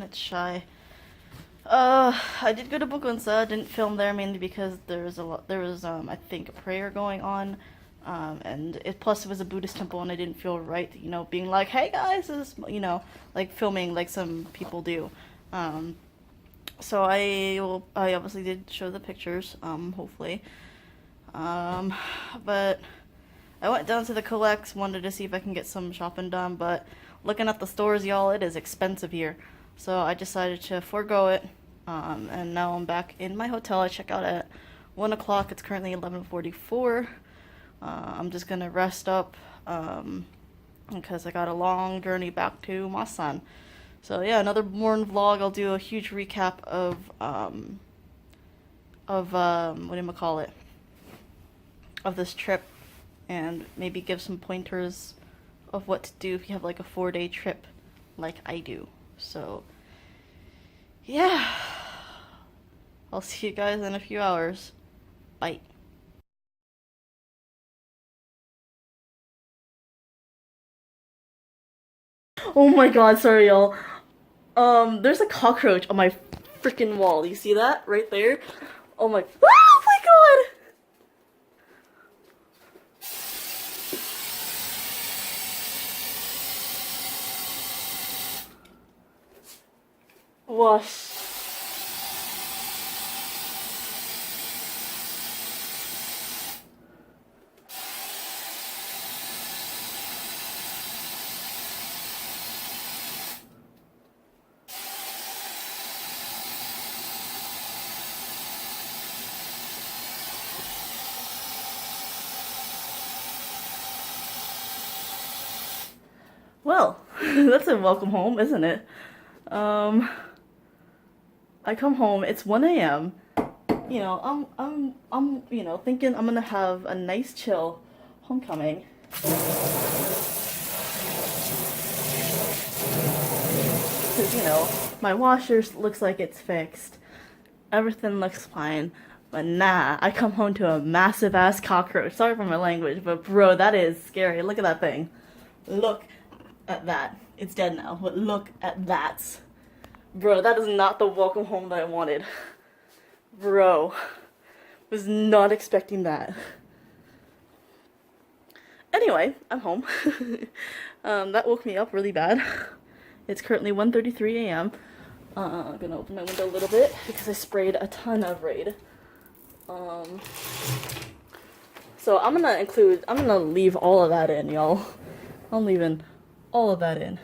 it's shy. I did go to Bugunsa. Didn't film there mainly because there was I think a prayer going on, and plus it was a Buddhist temple, and I didn't feel right, being like, hey guys, this is, like filming like some people do. Um, so I obviously did show the pictures, hopefully. Um, but I went down to the Collects, wanted to see if I can get some shopping done, but looking at the stores, y'all, it is expensive here. So I decided to forego it. And now I'm back in my hotel. I check out at 1 o'clock. It's currently 11:44. I'm just gonna rest up because I got a long journey back to my son. So yeah, another morning vlog. I'll do a huge recap of what do you call it? Of this trip, and maybe give some pointers of what to do if you have like a 4-day trip like I do. So yeah, I'll see you guys in a few hours. Bye. Oh my god, sorry y'all. There's a cockroach on my freaking wall. You see that right there? Oh my god! Wash. Well, that's a welcome home, isn't it? Um, I come home, it's 1 a.m. I'm thinking I'm gonna have a nice chill homecoming. Because, my washer looks like it's fixed. Everything looks fine. But nah, I come home to a massive ass cockroach. Sorry for my language, but bro, that is scary. Look at that thing. Look at that. It's dead now, but look at that. Bro, that is not the welcome home that I wanted. Bro, was not expecting that. Anyway, I'm home. That woke me up really bad. It's currently 1:33 a.m. I'm gonna open my window a little bit because I sprayed a ton of Raid. So I'm gonna leave all of that in, y'all. I'm leaving all of that in.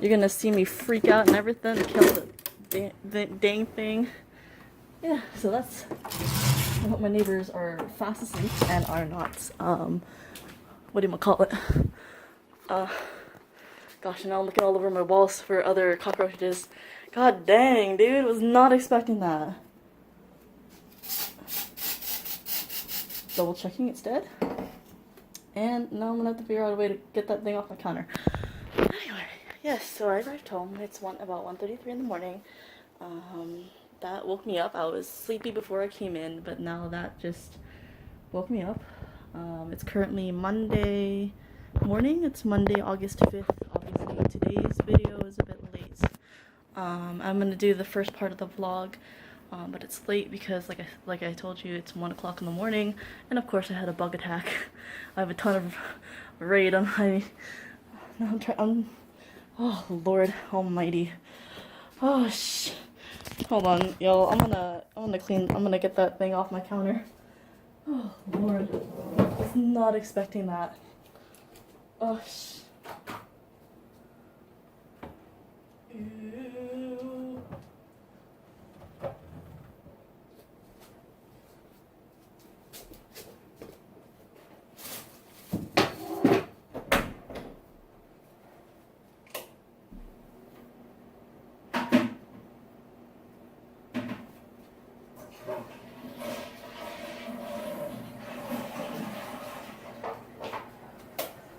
You're gonna see me freak out and everything, kill the dang thing. Yeah, so that's. I hope my neighbors are fast asleep and are not, what do you call it? Gosh, now I'm looking all over my walls for other cockroaches. God dang, dude, was not expecting that. Double checking it's dead. And now I'm gonna have to figure out a way to get that thing off my counter. Anyway, yes, so I arrived home. It's about 1:33 in the morning. That woke me up. I was sleepy before I came in, but now that just woke me up. It's currently Monday morning. It's Monday, August 5th. Obviously, today's video is a bit late. I'm gonna do the first part of the vlog, but it's late because, like I told you, it's 1 o'clock in the morning, and of course I had a bug attack. I have a ton of Raid on my. No, oh Lord Almighty. Oh Hold on, y'all. I'm gonna get that thing off my counter. Oh Lord, I was not expecting that. Oh Ew.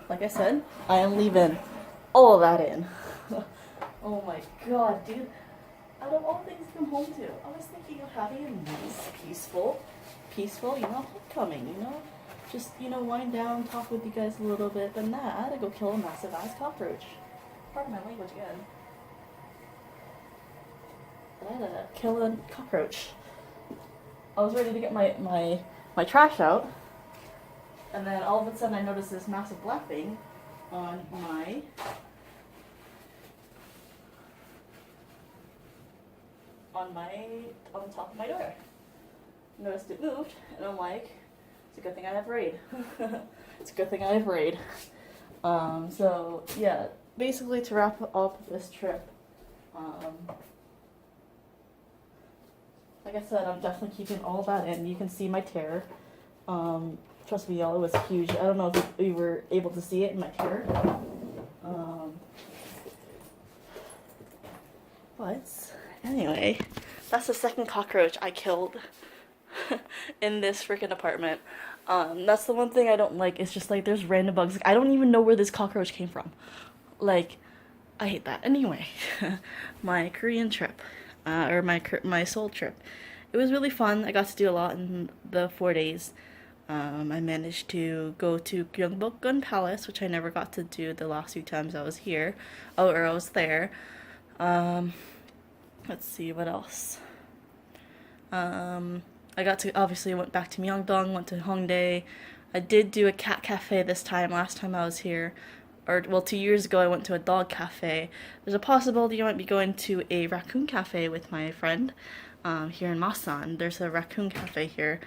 Like I said, I am leaving all of that in. Oh my god, dude. Out of all things to come home to, I was thinking of having a nice, peaceful, homecoming, Just, wind down, talk with you guys a little bit, but nah, I had to go kill a massive ass cockroach. pardon my language again. I had to kill a cockroach. I was ready to get my trash out, and then all of a sudden I noticed this massive black thing on the top of my door. Noticed it moved, and I'm like, it's a good thing I have raid. It's a good thing I have raid. So yeah, basically to wrap up this trip, like I said, I'm definitely keeping all that in. You can see my tear. Trust me, y'all, it was huge. I don't know if you were able to see it in my tear. But anyway, that's the second cockroach I killed in this freaking apartment. That's the one thing I don't like. It's just like there's random bugs. Like, I don't even know where this cockroach came from. Like, I hate that. Anyway, my Korean trip, or my Seoul trip, it was really fun. I got to do a lot in the 4 days. I managed to go to Gyeongbokgun Palace, which I never got to do the last few times I was here. Oh, or I was there. Let's see, what else? I got to, obviously went back to Myeongdong, went to Hongdae. I did do a cat cafe this time, last time I was here. Or, well, 2 years ago I went to a dog cafe. There's a possibility I might be going to a raccoon cafe with my friend, here in Masan. There's a raccoon cafe here.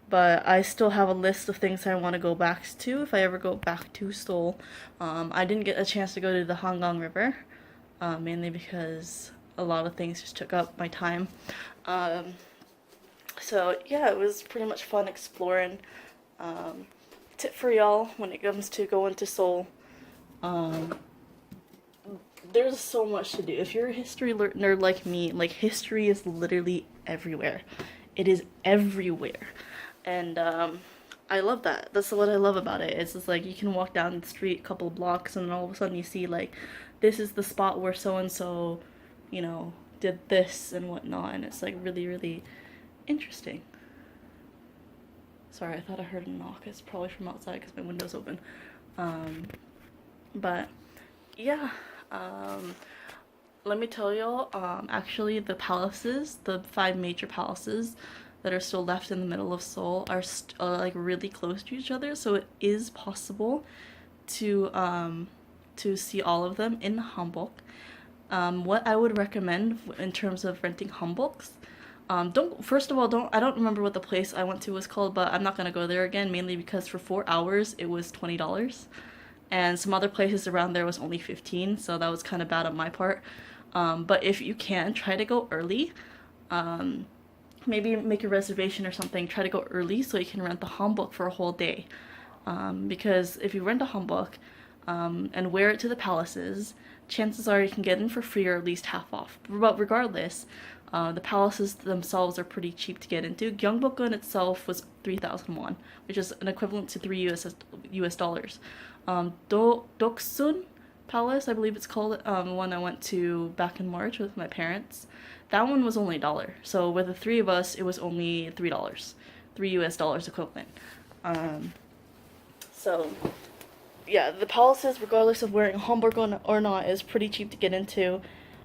But I still have a list of things I want to go back to if I ever go back to Seoul. I didn't get a chance to go to the Hangang River, mainly because a lot of things just took up my time. So yeah, it was pretty much fun exploring. Tip for y'all when it comes to going to Seoul, there's so much to do. If you're a history nerd like me, like, history is literally everywhere. It is everywhere. And I love that. That's what I love about it. It's just like you can walk down the street a couple of blocks and all of a sudden you see, like, this is the spot where so-and-so, you know, did this and whatnot. And it's like really, really interesting. Sorry, I thought I heard a knock. It's probably from outside because my window's open. But yeah, let me tell y'all, actually the palaces, the 5 major palaces that are still left in the middle of Seoul are like really close to each other, so it is possible to see all of them in hanbok. What I would recommend in terms of renting hanboks, I don't remember what the place I went to was called, but I'm not gonna go there again, mainly because for 4 hours it was $20, and some other places around there was only 15, so that was kind of bad on my part. But if you can, try to go early. Maybe make a reservation or something. Try to go early so you can rent the hanbok for a whole day. Because if you rent a hanbok and wear it to the palaces, chances are you can get in for free or at least half off. But regardless, the palaces themselves are pretty cheap to get into. Gyeongbokgun itself was 3,000 won, which is an equivalent to $3 US. Doksun Palace, I believe it's called, one I went to back in March with my parents. That one was only $1. So with the 3 of us, it was only $3, $3 US equivalent. So yeah, the palaces, regardless of wearing a hanbok or not, is pretty cheap to get into.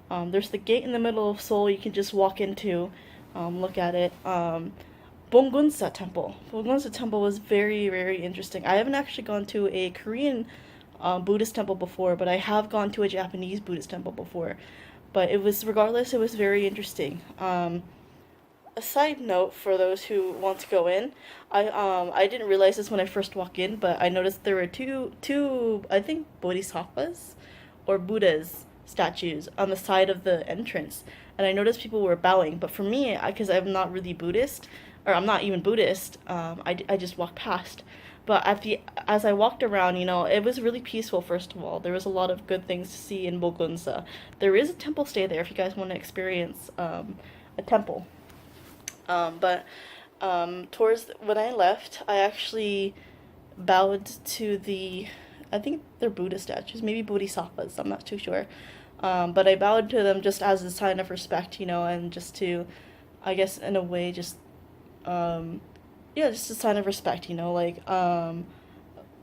There's the gate in the middle of Seoul you can just walk into, look at it. Bongunsa Temple. Bongunsa Temple was very, very interesting. I haven't actually gone to a Korean Buddhist temple before, but I have gone to a Japanese Buddhist temple before. But it was very interesting. A side note for those who want to go in, I didn't realize this when I first walked in, but I noticed there were two I think bodhisattvas or Buddhas statues on the side of the entrance, and I noticed people were bowing. But for me, because I'm not really Buddhist, or I'm not even Buddhist, I just walked past. But as I walked around, you know, it was really peaceful. First of all, there was a lot of good things to see in Bogunsa. There is a temple stay there if you guys want to experience a temple. But towards when I left, I actually bowed to I think they're Buddha statues, maybe bodhisattvas, I'm not too sure. But I bowed to them just as a sign of respect, you know, and just to, I guess in a way, just a sign of respect, you know, like,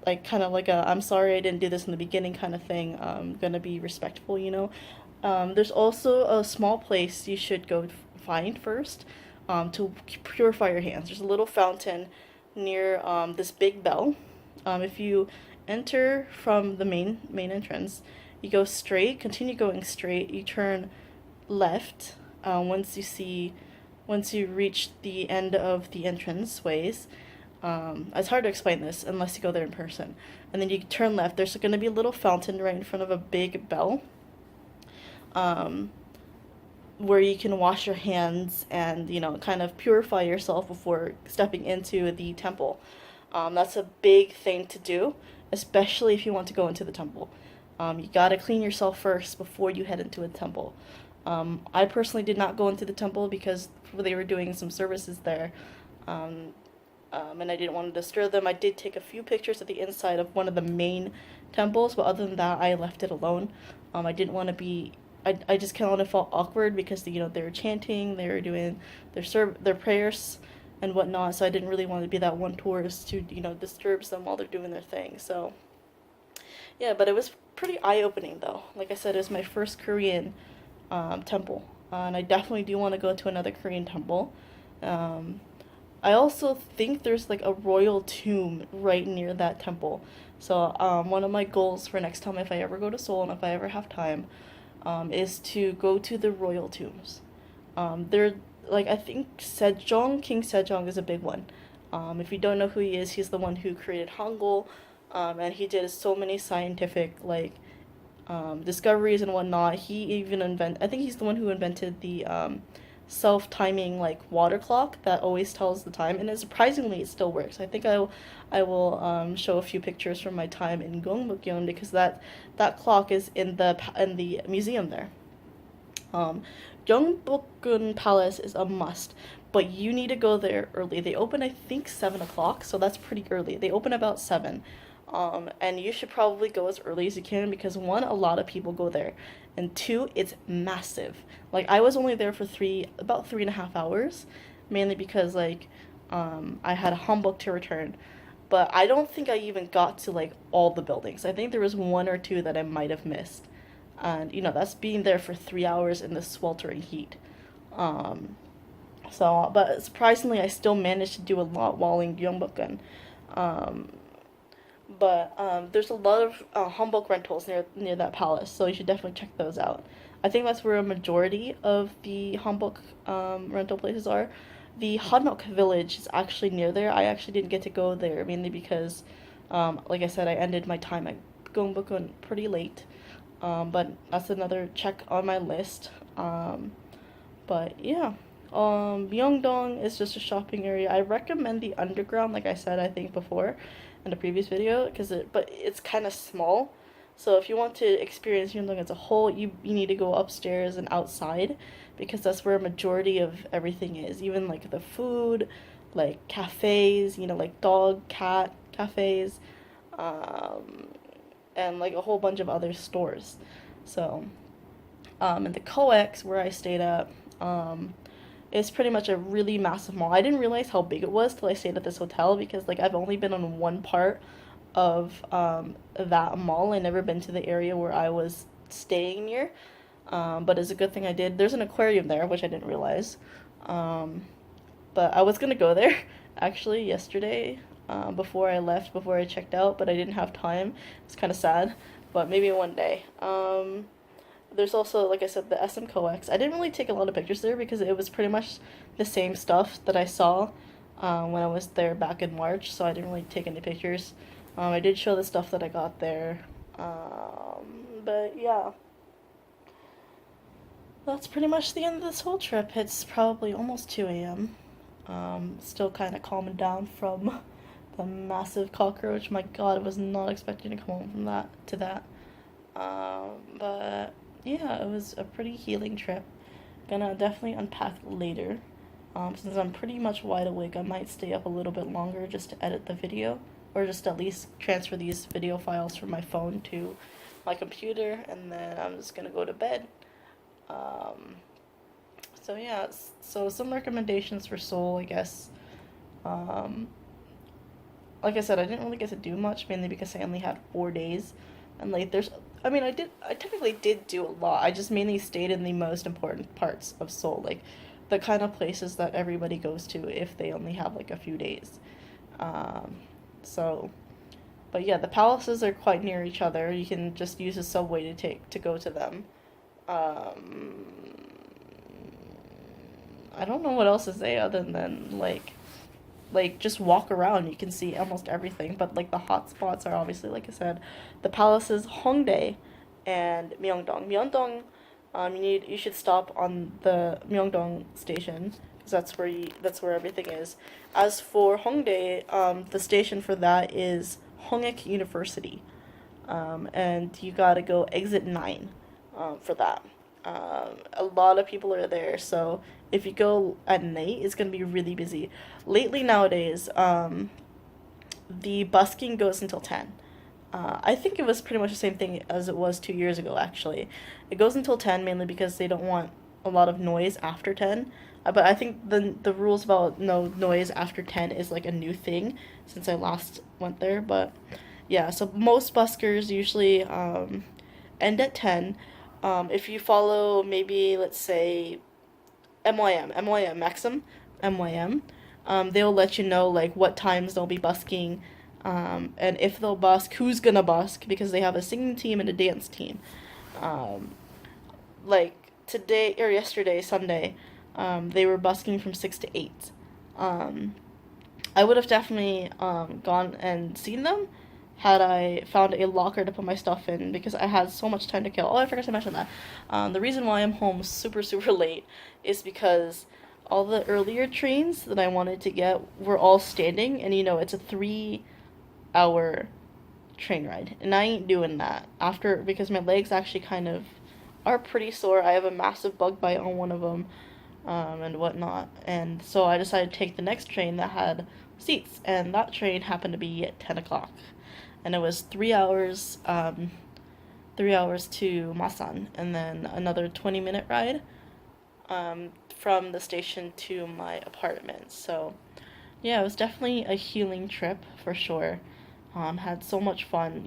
like kind of like a I'm sorry I didn't do this in the beginning kind of thing. Gonna be respectful, you know. There's also a small place you should go find first, to purify your hands. There's a little fountain near this big bell. If you enter from the main entrance, you go straight, continue going straight. You turn left once you reach the end of the entrance ways. It's hard to explain this unless you go there in person. And then you turn left. There's going to be a little fountain right in front of a big bell, um, where you can wash your hands and, you know, kind of purify yourself before stepping into the temple. That's a big thing to do, especially if you want to go into the temple. You gotta clean yourself first before you head into a temple. I personally did not go into the temple because they were doing some services there, and I didn't want to disturb them. I did take a few pictures of the inside of one of the main temples, but other than that, I left it alone. I didn't want to be. I just kind of felt awkward because you know they were chanting, they were doing their prayers and whatnot. So I didn't really want to be that one tourist who disturb them while they're doing their thing. So yeah, but it was pretty eye opening though. Like I said, it was my first Korean temple, and I definitely do want to go to another Korean temple. I also think there's like a royal tomb right near that temple. So one of my goals for next time, if I ever go to Seoul and if I ever have time, is to go to the royal tombs. They're like, I think King Sejong is a big one. If you don't know who he is, he's the one who created Hangul, and he did so many scientific like discoveries and whatnot. I think he's the one who invented the self-timing like water clock that always tells the time, and surprisingly it still works. I think I will show a few pictures from my time in Gyeongbokgung because that clock is in the museum there. Gyeongbokgung Palace is a must, but you need to go there early. They open I think 7 o'clock, so that's pretty early. They open about 7. And you should probably go as early as you can because one, a lot of people go there, and two, it's massive. Like I was only there for about 3.5 hours, mainly because like I had a hanbok to return, but I don't think I even got to like all the buildings. I think there was one or two that I might have missed, and that's being there for 3 hours in the sweltering heat. But surprisingly, I still managed to do a lot while in Gyeongbokgung. But there's a lot of hanbok rentals near that palace, so you should definitely check those out. I think that's where a majority of the hanbok rental places are. The Hanok village is actually near there. I actually didn't get to go there mainly because, like I said, I ended my time at Gyeongbokgung pretty late. But that's another check on my list. But yeah. Myeongdong is just a shopping area. I recommend the underground, like I said, I think before in the previous video, but it's kind of small. So if you want to experience Myeongdong as a whole, you need to go upstairs and outside because that's where a majority of everything is. Even like the food, like cafes, like dog, cat cafes, and like a whole bunch of other stores. So, and the COEX where I stayed at, it's pretty much a really massive mall. I didn't realize how big it was till I stayed at this hotel because like I've only been on one part of that mall. I never been to the area where I was staying near. But it's a good thing I did. There's an aquarium there, which I didn't realize. But I was gonna go there actually yesterday, before I checked out, but I didn't have time. It's kind of sad, but maybe one day. There's also, like I said, the SM COEX. I didn't really take a lot of pictures there because it was pretty much the same stuff that I saw when I was there back in March, so I didn't really take any pictures. I did show the stuff that I got there. But yeah. That's pretty much the end of this whole trip. It's probably almost 2 a.m. Still kind of calming down from the massive cockroach. My god, I was not expecting to come home from that. But yeah, it was a pretty healing trip. Gonna definitely unpack later. Since I'm pretty much wide awake, I might stay up a little bit longer just to edit the video, or just at least transfer these video files from my phone to my computer, and then I'm just gonna go to bed. So yeah, so some recommendations for Seoul, I guess. like I said, I didn't really get to do much, mainly because I only had 4 days. And like I technically did do a lot. I just mainly stayed in the most important parts of Seoul, like the kind of places that everybody goes to if they only have like a few days. Um, so, but yeah, the palaces are quite near each other. You can just use a subway to go to them. Um, I don't know what else to say other than like just walk around. You can see almost everything, but like the hot spots are obviously, like I said, the palaces Hongdae and Myeongdong. Myeongdong, you should stop on the Myeongdong station because that's where everything is. As for Hongdae, the station for that is Hongik University, and you gotta go exit 9, for that. A lot of people are there, so if you go at night, it's gonna be really busy. Lately nowadays, the busking goes until 10. I think it was pretty much the same thing as it was 2 years ago, actually. It goes until 10 mainly because they don't want a lot of noise after 10. But I think the rules about no noise after 10 is like a new thing since I last went there. But yeah, so most buskers usually end at 10. If you follow maybe, let's say, Maxim, MYM, they'll let you know like what times they'll be busking, and if they'll busk, who's gonna busk, because they have a singing team and a dance team. Um, like today or yesterday, Sunday, they were busking from 6 to 8. Um, I would have definitely gone and seen them had I found a locker to put my stuff in because I had so much time to kill. Oh, I forgot to mention that. The reason why I'm home super, super late is because all the earlier trains that I wanted to get were all standing, and it's a 3 hour train ride, and I ain't doing that after because my legs actually kind of are pretty sore. I have a massive bug bite on one of them, and whatnot, and so I decided to take the next train that had seats, and that train happened to be at 10 o'clock, and it was 3 hours, 3 hours to Masan, and then another 20-minute ride, from the station to my apartment. So yeah, it was definitely a healing trip for sure. Had so much fun.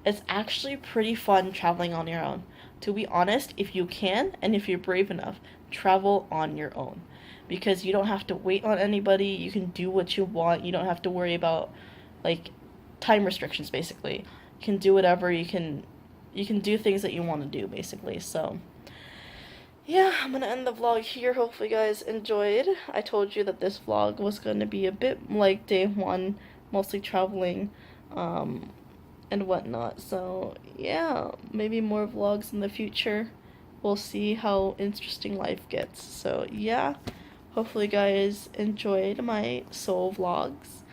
It's actually pretty fun traveling on your own. To be honest, if you can and if you're brave enough, travel on your own. Because you don't have to wait on anybody, you can do what you want, you don't have to worry about like time restrictions basically. You can do whatever, you can do things that you want to do basically. So yeah, I'm gonna end the vlog here. Hopefully you guys enjoyed. I told you that this vlog was gonna be a bit like day one, mostly traveling, and whatnot. So yeah, maybe more vlogs in the future. We'll see how interesting life gets. So yeah, hopefully you guys enjoyed my Seoul vlogs.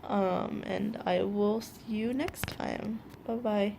And I will see you next time. Bye bye.